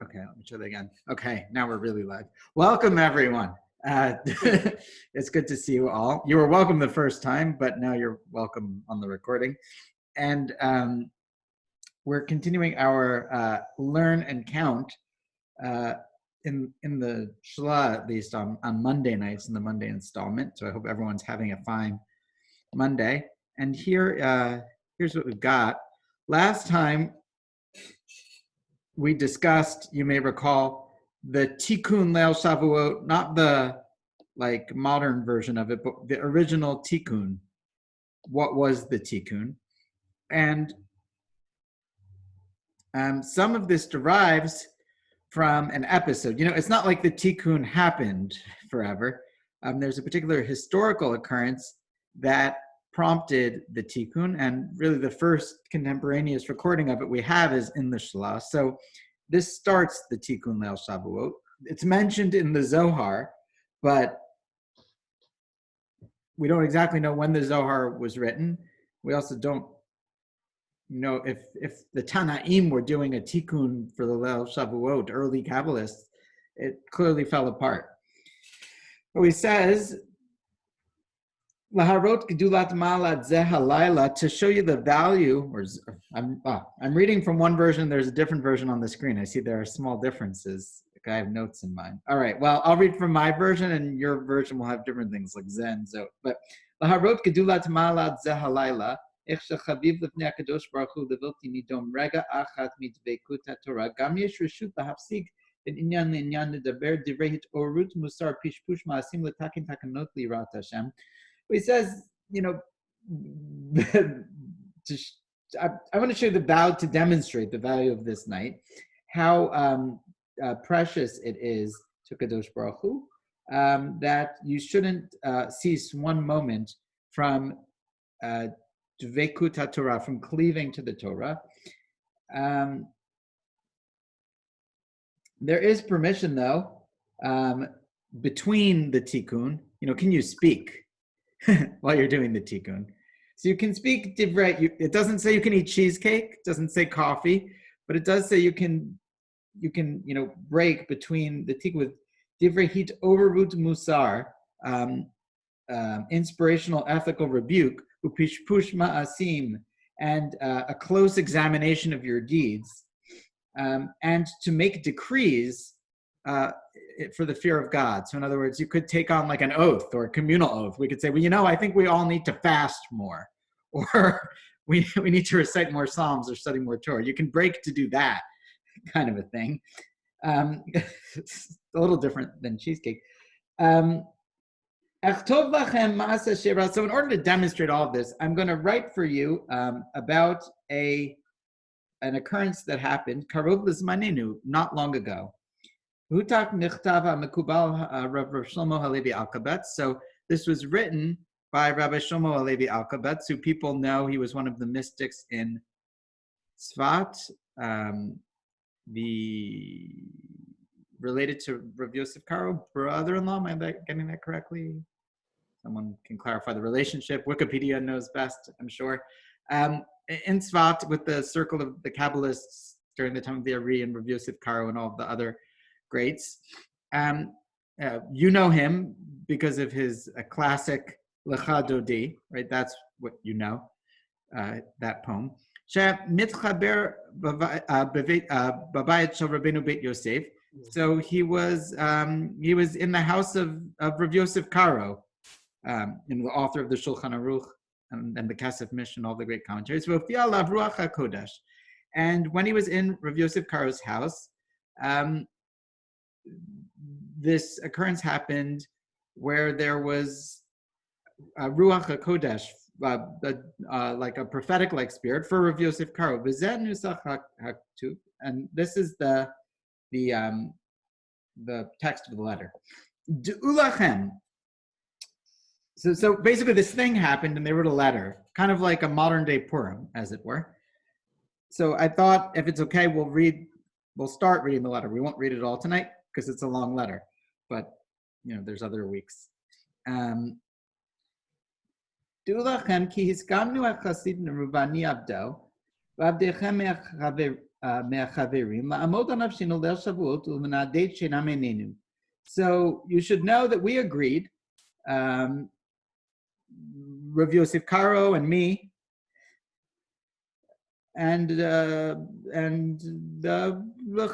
Okay, let me try that again. Okay, now we're really live. Welcome, everyone. It's good to see you all. You were welcome the first time, but now you're welcome on the recording. And we're continuing our learn and count in the Shla, at least on Monday nights in the Monday installment. So I hope everyone's having a fine Monday. And here's what we've got. Last time we discussed, you may recall, the Tikkun Leil Shavout, not the modern version of it, but the original Tikkun. What was the Tikkun? And some of this derives from an episode. You know, it's not like the Tikkun happened forever. There's a particular historical occurrence that prompted the Tikkun, and really the first contemporaneous recording of it we have is in the Shla. So this starts the Tikkun Leil Shavuot. It's mentioned in the Zohar, but we don't exactly know when the Zohar was written. We also don't know if the Tanaim were doing a Tikkun for the Leil Shavuot, early Kabbalists. It clearly fell apart. But he says, Laharot gedulat malad zeh halayla, to show you the value, or I'm reading from one version, there's a different version on the screen. I see there are small differences. I have notes in mine. All right, well, I'll read from my version, and your version will have different things like Zen. So, but Laharot gedulat malad zeh halayla, ich shechaviv lefnei HaKadosh Baruch Hu levilti nidom rega achat mitvekut HaTorah, gam yesh reshut lahafsik in inyan le'inyan nedaber divrei hitorut musar pishpush ma'asim letakin takanot lirat Hashem. He says, you know, I want to show you the value, to demonstrate the value of this night, how precious it is to Kadosh Baruch Hu, that you shouldn't cease one moment from Dvekut HaTorah, from cleaving to the Torah. There is permission, though, between the Tikkun. You know, can you speak while you're doing the Tikkun? So you can speak divrei. It doesn't say you can eat cheesecake. It doesn't say coffee, but it does say you can break between the Tikkun with divrei hit overrut musar, inspirational ethical rebuke, upishpush ma'asim, and a close examination of your deeds, and to make decrees for the fear of God. So in other words, you could take on like an oath or a communal oath. We could say, well, you know, I think we all need to fast more, or we need to recite more Psalms or study more Torah. You can break to do that kind of a thing. It's a little different than cheesecake. So in order to demonstrate all of this, I'm going to write for you about an occurrence that happened, Karo not long ago. So this was written by Rabbi Shlomo Halevi Alkabetz, who people know he was one of the mystics in Tzfat, related to Rav Yosef Karo, brother-in-law. Am I getting that correctly? Someone can clarify the relationship. Wikipedia knows best, I'm sure. In Tzfat, with the circle of the Kabbalists during the time of the Ari and Rav Yosef Karo and all of the other greats. You know him because of his classic Lecha Dodi, right? That's what you know, that poem. So he was in the house of Rav Yosef Karo, the author of the Shulchan Aruch and the Kesef Mishnah, all the great commentaries. And when he was in Rav Yosef Karo's house, this occurrence happened where there was Ruach HaKodesh, like a prophetic-like spirit for Rav Yosef Karo. And this is the text of the letter. So basically this thing happened and they wrote a letter, kind of like a modern-day Purim, as it were. So I thought, if it's okay, we'll start reading the letter. We won't read it all tonight because it's a long letter, but you know, there's other weeks. מהחברים, לעמוד על נפשנו ליל שבועות ולמנדד שאינם עינינו. So you should know that we agreed, Rav Yosef Karo and me, and the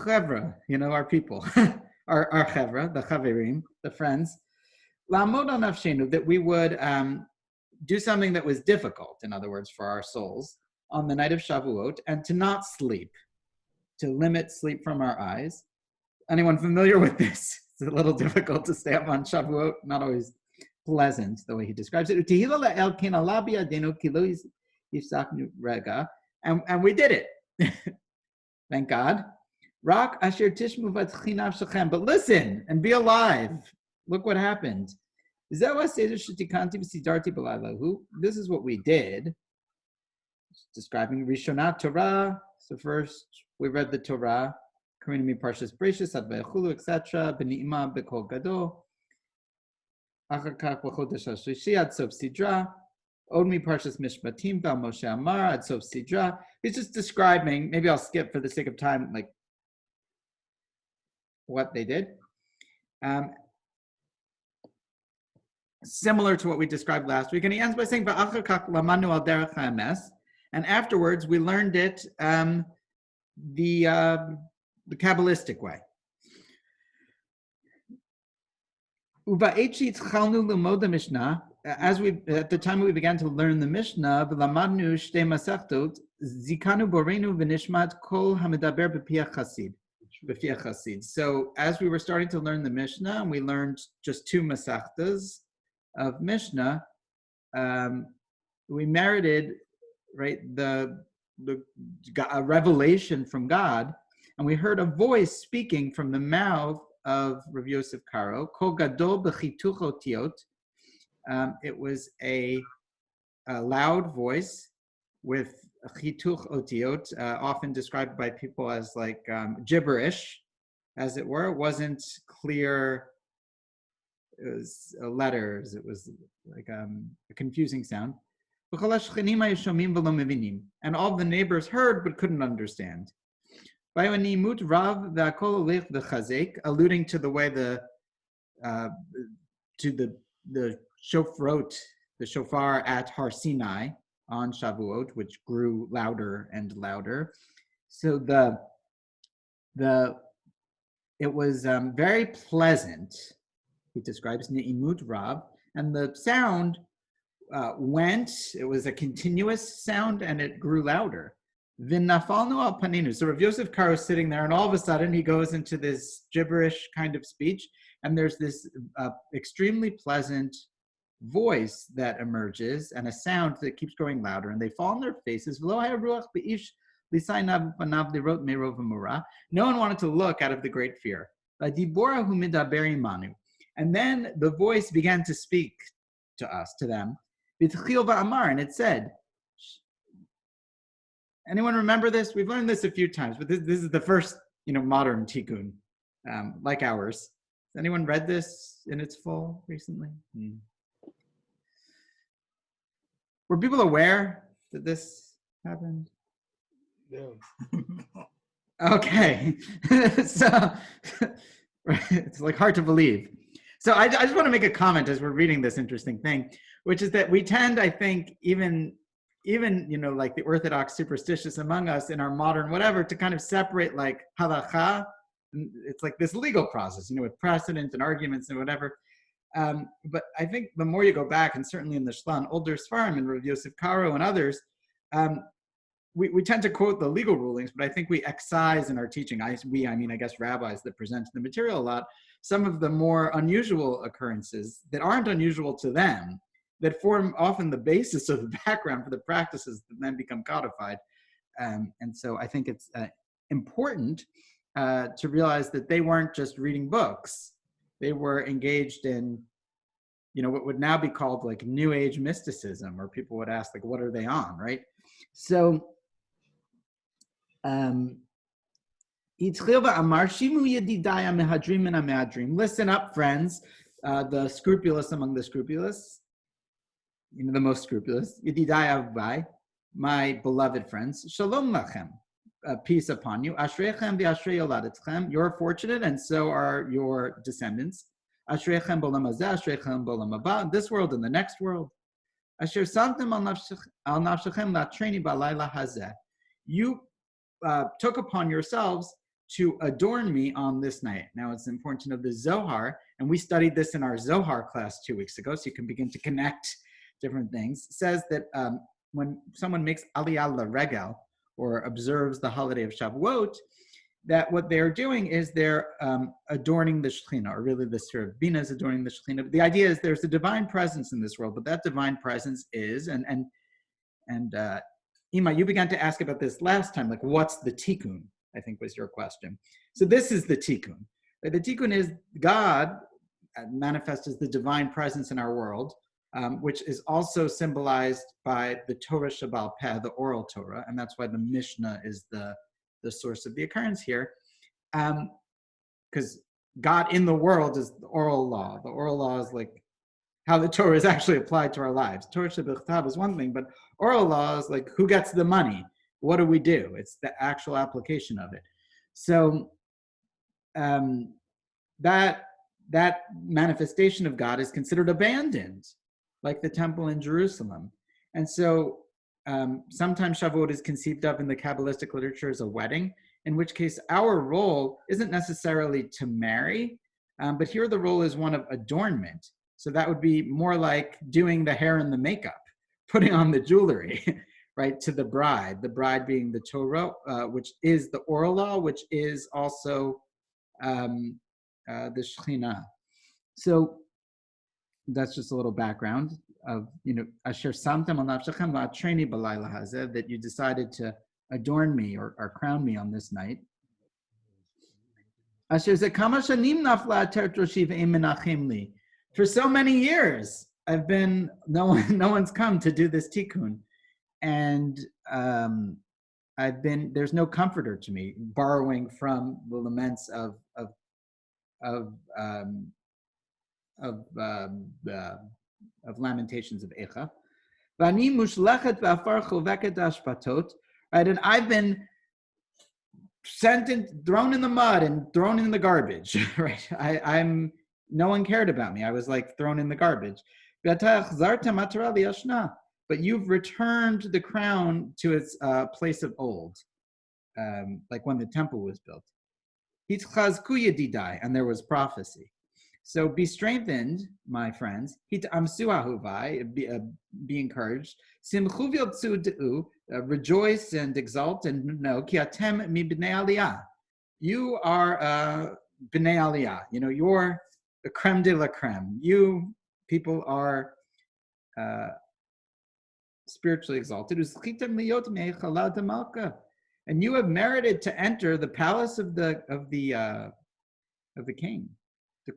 chevra, our people, our chevra, the chaverim, the friends, la'amod al nafshenu, that we would do something that was difficult, in other words, for our souls, on the night of Shavuot, and to not sleep, to limit sleep from our eyes. Anyone familiar with this? It's a little difficult to stay up on Shavuot, not always pleasant, the way he describes it. And we did it. Thank God. But listen and be alive. Look what happened. This is what we did. Describing Rishonat Torah. So first we read the Torah. Karinami Parshas Breshis, Advei Chulu, etc. B'ni'ima b'kol gadol. Achar kach b'chodesh hashlishi ad sof sidra. Odmi Parshas Mishpatim Bal Moshe Amar ad sof sidra. He's just describing. Maybe I'll skip for the sake of time, like what they did. Similar to what we described last week, and he ends by saying V'achar kach lamanu al derech ha'emes. And afterwards, we learned it the Kabbalistic way. As at the time we began to learn the Mishnah, so as we were starting to learn the Mishnah, and we learned just 2 Masechtas of Mishnah, we merited, right, a revelation from God, and we heard a voice speaking from the mouth of Rav Yosef Karo. Kol gadol b'chituch otiot. It was a loud voice with chituch otiot, often described by people as like gibberish, as it were. It wasn't clear. It was letters. It was like a confusing sound. And all the neighbors heard but couldn't understand. Alluding to the way the shofar at Har Sinai on Shavuot, which grew louder and louder. So it was very pleasant. He describes Ne'imut Rav, and the sound went. It was a continuous sound, and it grew louder. V'nafalnu al paninu. So Rav Yosef Karo is sitting there, and all of a sudden he goes into this gibberish kind of speech, and there's this extremely pleasant voice that emerges, and a sound that keeps growing louder, and they fall on their faces. No one wanted to look out of the great fear. And then the voice began to speak to them. And it said, anyone remember this? We've learned this a few times, but this is the first, modern tikkun, like ours. Has anyone read this in its full recently? Were people aware that this happened? No. Okay. So it's like hard to believe. So I just want to make a comment as we're reading this interesting thing, which is that we tend, I think, even like the Orthodox superstitious among us in our modern whatever, to kind of separate like halacha. It's like this legal process, with precedent and arguments and whatever. But I think the more you go back, and certainly in the Shlan, older Sfarim and Rav Yosef Karo and others, we tend to quote the legal rulings, but I think we excise in our teaching, I guess rabbis that present the material a lot, some of the more unusual occurrences that aren't unusual to them, that form often the basis of the background for the practices that then become codified. And so I think it's important to realize that they weren't just reading books. They were engaged in, what would now be called like New Age mysticism, or people would ask, like, what are they on, right? So, listen up, friends, the scrupulous among the scrupulous, the most scrupulous, my beloved friends, shalom lachem, peace upon you. Ashreichem v'ashrei yoladetchem. You're fortunate, and so are your descendants. Ashreichem b'olam hazeh, ashreichem b'olam haba. This world and the next world. Asher samtem al nafshechem latreni b'alayla hazeh. You took upon yourselves to adorn me on this night. Now, it's important to know the Zohar, and we studied this in our Zohar class 2 weeks ago, so you can begin to connect different things. It says that when someone makes Aliyah L'Regel, or observes the holiday of Shavuot, that what they're doing is they're adorning the Shekhinah, or really the Sir of Bina is adorning the Shekhinah. The idea is there's a divine presence in this world, but that divine presence is, and Ima, you began to ask about this last time, like what's the Tikkun, I think was your question. So this is the Tikkun. The Tikkun is God manifest as the divine presence in our world, which is also symbolized by the Torah Shabbal Peh, the oral Torah, and that's why the Mishnah is the source of the occurrence here, because God in the world is the oral law. The oral law is like how the Torah is actually applied to our lives. Torah Shebechtav is one thing, but oral law is like who gets the money? What do we do? It's the actual application of it. So that manifestation of God is considered abandoned, like the temple in Jerusalem. And so sometimes Shavuot is conceived of in the Kabbalistic literature as a wedding, in which case our role isn't necessarily to marry, but here the role is one of adornment. So that would be more like doing the hair and the makeup, putting on the jewelry, right, to the bride being the Torah, which is the oral law, which is also the Shekhinah. So that's just a little background of, Asher Samtem al Nafshechem La'atreni B'Layla Hazeh, that you decided to adorn me or crown me on this night. Asher Zekama Shanim Nafla Ateret Roshi Ve'em Menachem Li. For so many years, no one's come to do this tikkun, and there's no comforter to me, borrowing from the laments of Lamentations of Echa. Right, and I've been thrown in the mud and thrown in the garbage. Right, I'm. No one cared about me. I was like thrown in the garbage. But you've returned the crown to its place of old, like when the temple was built. And there was prophecy. So be strengthened, my friends. Be encouraged. Rejoice and exult and know. You are b'nei aliyah. You're the creme de la creme. You people are spiritually exalted. And you have merited to enter the palace of the king. The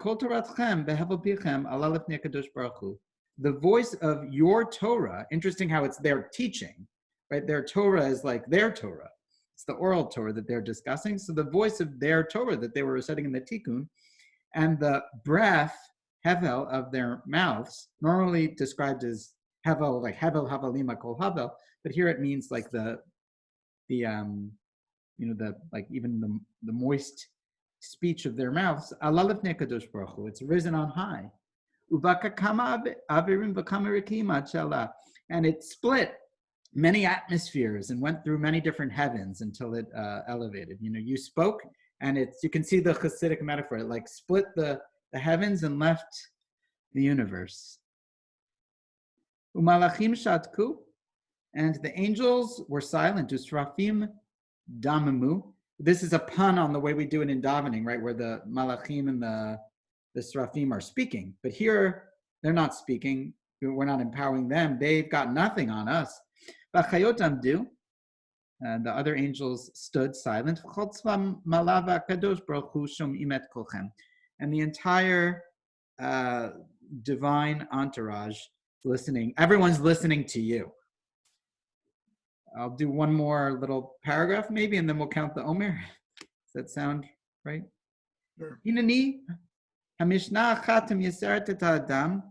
voice of your Torah, interesting how it's their teaching, right? Their Torah is like their Torah. It's the oral Torah that they're discussing. So the voice of their Torah that they were reciting in the Tikkun, and the breath, hevel, of their mouths, normally described as hevel, like hevel havelima kol havel, but here it means like the like even the moist speech of their mouths. It's risen on high. And it split many atmospheres and went through many different heavens until it elevated. You spoke, and you can see the Hasidic metaphor. It like split the heavens and left the universe. Umalachim shatku, and the angels were silent. Usrafim damamu. This is a pun on the way we do it in davening, right? Where the malachim and the srafim are speaking. But here, they're not speaking. We're not empowering them. They've got nothing on us. V'chayot amdu, and the other angels stood silent. And the entire divine entourage listening. Everyone's listening to you. I'll do one more little paragraph maybe, and then we'll count the Omer. Does that sound right? Sure. Hinani hamishna chatem yeseret et ha'adam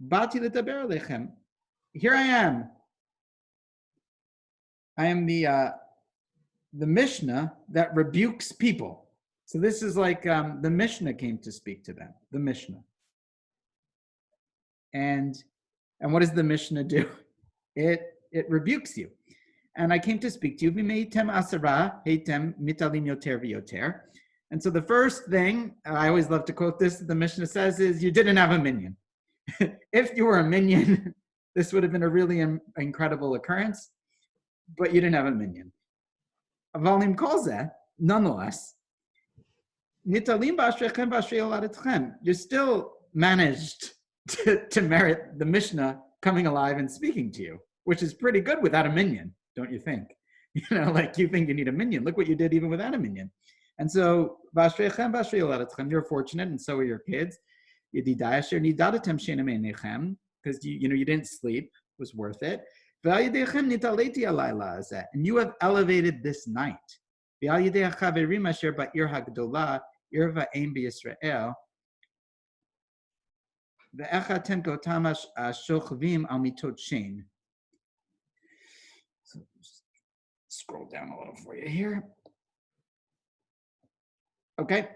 bati ledaber alechem. Here I am. I am the the Mishnah that rebukes people. So this is like the Mishnah came to speak to them, the Mishnah. And what does the Mishnah do? It rebukes you. And I came to speak to you. And so the first thing, I always love to quote this, the Mishnah says, is you didn't have a minion. If you were a minion, this would have been a really incredible occurrence, but you didn't have a minion. Avalim calls that, nonetheless, you still managed to merit the Mishnah coming alive and speaking to you, which is pretty good without a minion, don't you think? Like you think you need a minion. Look what you did even without a minion. And so, you're fortunate, and so are your kids. Because you didn't sleep, it was worth it. And you have elevated this night. So scroll down a little for you here. Okay.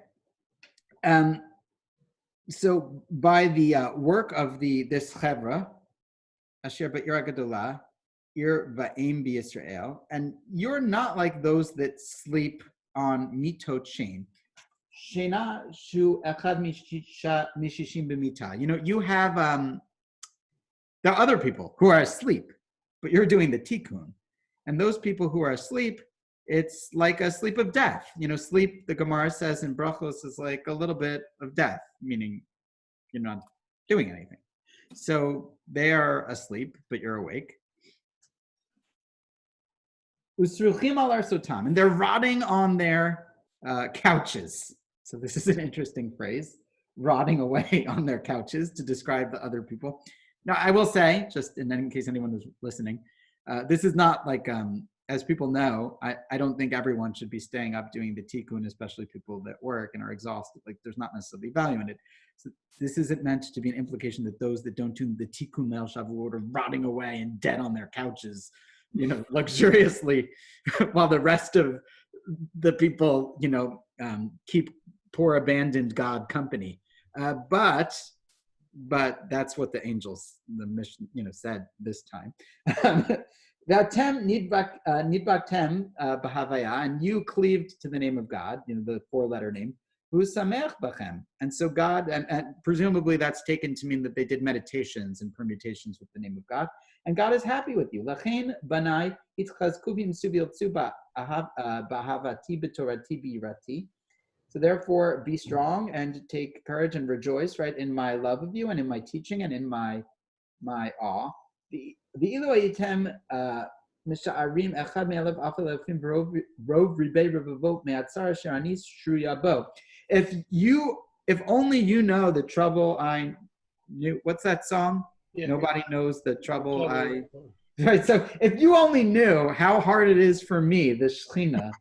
So by the work of this chevra, asher ba'ir hagadolah, ir va'im b'Yisrael, and you're not like those that sleep on mitot shein. Shena shu echad mishishim b'mita. You have there are other people who are asleep, but you're doing the tikkun, and those people who are asleep, it's like a sleep of death. Sleep, the Gemara says in Brachos, is like a little bit of death, meaning you're not doing anything. So they are asleep, but you're awake. Usruchim al arsotam, and they're rotting on their couches. So this is an interesting phrase, rotting away on their couches, to describe the other people. Now, I will say, just in case anyone is listening, this is not like, as people know, I don't think everyone should be staying up doing the tikkun, especially people that work and are exhausted. Like, there's not necessarily value in it. So this isn't meant to be an implication that those that don't do the tikkun Leil Shavuot are rotting away and dead on their couches, luxuriously, while the rest of the people, keep poor abandoned God company. But that's what the angels, the mission, said this time. Vatem nidbaktem b'havaya, and you cleaved to the name of God, the four-letter name, who's samech bachem. And so God, and presumably that's taken to mean that they did meditations and permutations with the name of God, and God is happy with you. Lachein banai itchazku v'imsuviltzu b'ahavati b'torati b'yirati. So therefore, be strong and take courage and rejoice, right, in my love of you and in my teaching and in my awe. The ilu ayitem misha'arim echad me'alev afal elfim rov ribei revavot me'atzar asher ani shruya bo. If only you know the trouble I knew. What's that song? Yeah. Nobody knows the trouble I. Right. So if you only knew how hard it is for me, the Shechina,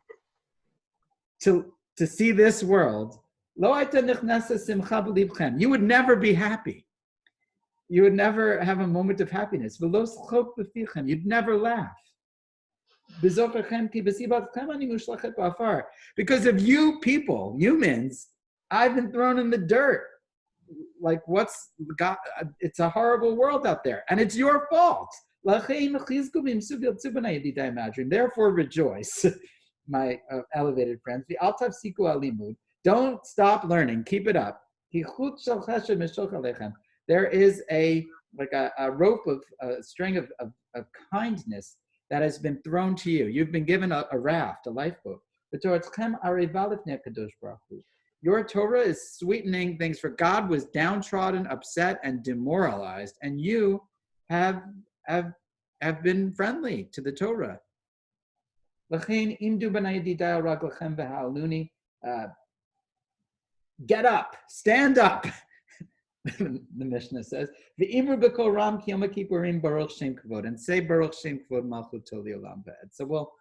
to see this world, lo hayta nichnasa simcha b'libchem. You would never be happy. You would never have a moment of happiness. V'lo schok b'fichem. You'd never laugh. Because of you people, humans, I've been thrown in the dirt. Like, what's God? It's a horrible world out there, and it's your fault. Therefore, rejoice, my elevated friends. Don't stop learning. Keep it up. There is a rope of a string of kindness that has been thrown to you. You've been given a raft, a lifeboat. Your Torah is sweetening things, for God was downtrodden, upset, and demoralized, and you have been friendly to the Torah. Get up, stand up. The Mishnah says, and say Baruch Shem Kvod Malchut Leil Olam V'ed. So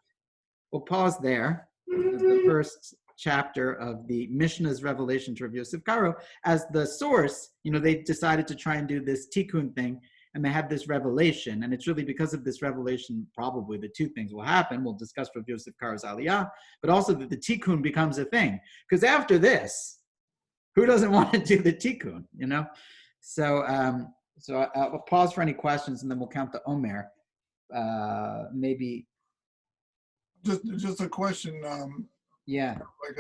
we'll pause there. The first chapter of the Mishnah's revelation to Rabbi Yosef Karo as the source. They decided to try and do this tikkun thing, and they had this revelation. And it's really because of this revelation, probably the two things will happen. We'll discuss Rav Yosef Karo's Aliyah, but also that the Tikkun becomes a thing. Because after this, who doesn't want to do the Tikkun, you know? So I'll pause for any questions, and then we'll count the Omer. Maybe. Just a question. Yeah. Like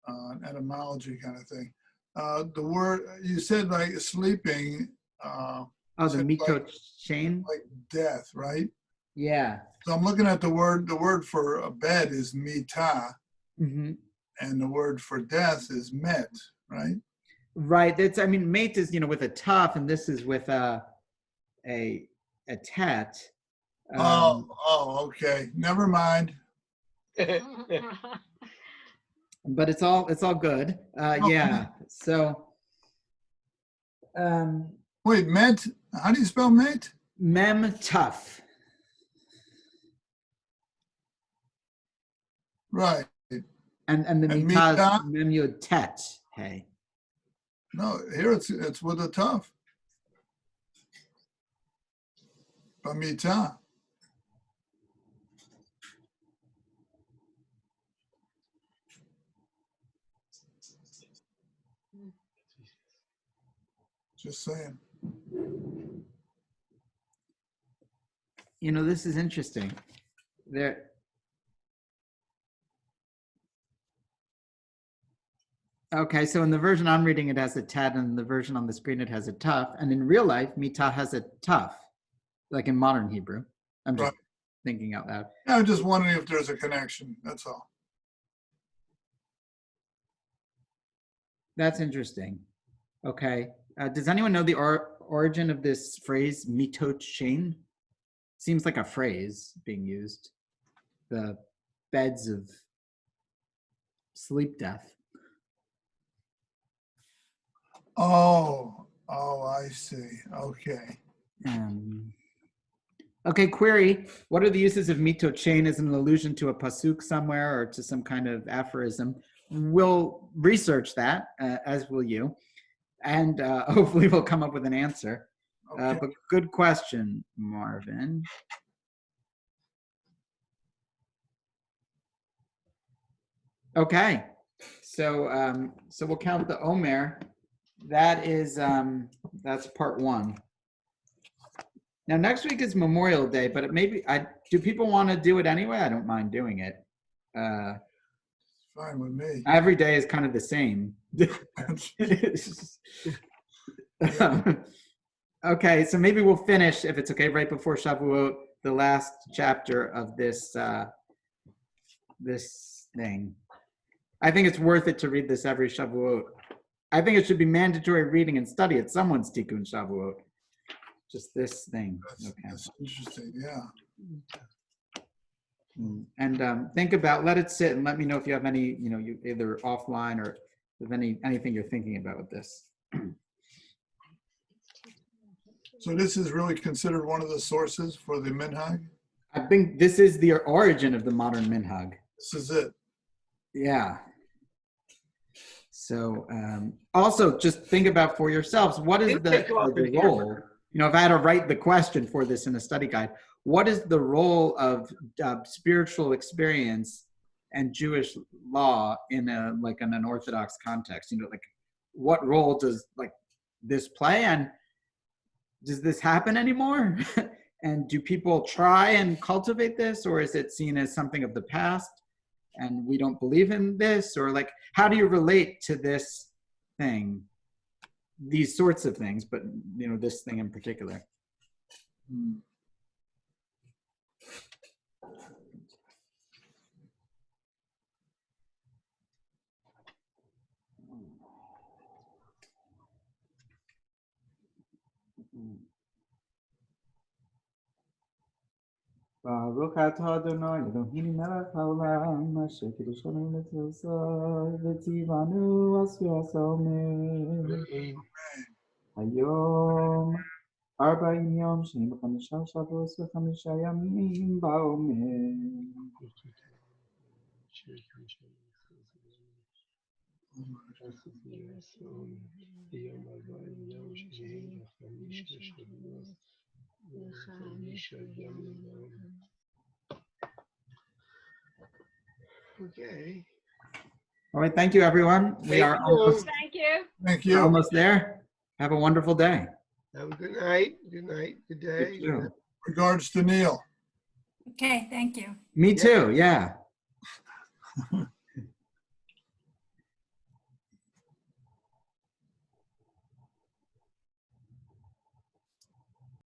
an etymology kind of thing. The word you said, like sleeping. Oh, the mitot chain. Like death, right? Yeah. So I'm looking at the word. The word for a bed is mitah, and the word for death is met, right? Right. That's. I mean, mate is with a tough, and this is with a tet. Okay. Never mind. But it's all good. Yeah. So. Wait, met. How do you spell met? Mem tough. Right. And the mitah mem yod tet. Hey. No, here it's with a tough. B'mitah. Just saying. This is interesting. Okay, so in the version I'm reading, it has a tet, and in the version on the screen, it has a tough. And in real life, mitah has a tough, like in modern Hebrew. I'm just thinking out loud. Yeah, I'm just wondering if there's a connection. That's all. That's interesting. Okay. Does anyone know the origin of this phrase, mitot chain? Seems like a phrase being used. The beds of sleep death. Oh, I see. Okay. Okay, query. What are the uses of mitot chain as an allusion to a pasuk somewhere or to some kind of aphorism? We'll research that, as will you. And hopefully we'll come up with an answer. Okay. But good question, Marvin. Okay, so we'll count the Omer. That is that's part one. Now next week is Memorial Day, but do people want to do it anyway? I don't mind doing it. Fine with me. Every day is kind of the same. Okay, so maybe we'll finish, if it's okay, right before Shavuot, the last chapter of this thing. I think it's worth it to read this every Shavuot. I think it should be mandatory reading and study at someone's Tikkun Shavuot. Just this thing. That's interesting, yeah. And think about, let it sit, and let me know if you have any, you either offline or if anything you're thinking about with this. So this is really considered one of the sources for the minhag? I think this is the origin of the modern minhag. This is it. Yeah. So also just think about for yourselves, what is the role? If I had to write the question for this in a study guide, what is the role of spiritual experience and Jewish law in an Orthodox context? What role does this play, and does this happen anymore? And do people try and cultivate this, or is it seen as something of the past and we don't believe in this? Or how do you relate to this thing, these sorts of things, but this thing in particular? Baruch atah Adonai Eloheinu melech haolam asher kiddushanu letzosah v'tzivanu asiyas haomer hayom 40 yom sheni b'chamisha Shavuos v'chamisha yamim ba'omer. Okay. All right. Thank you, everyone. We are almost, Thank you. Thank we're you. almost there. Have a wonderful day. Have a good night. Good night. Good day. You too. Regards to Neil. Okay, thank you. Me too. Yeah.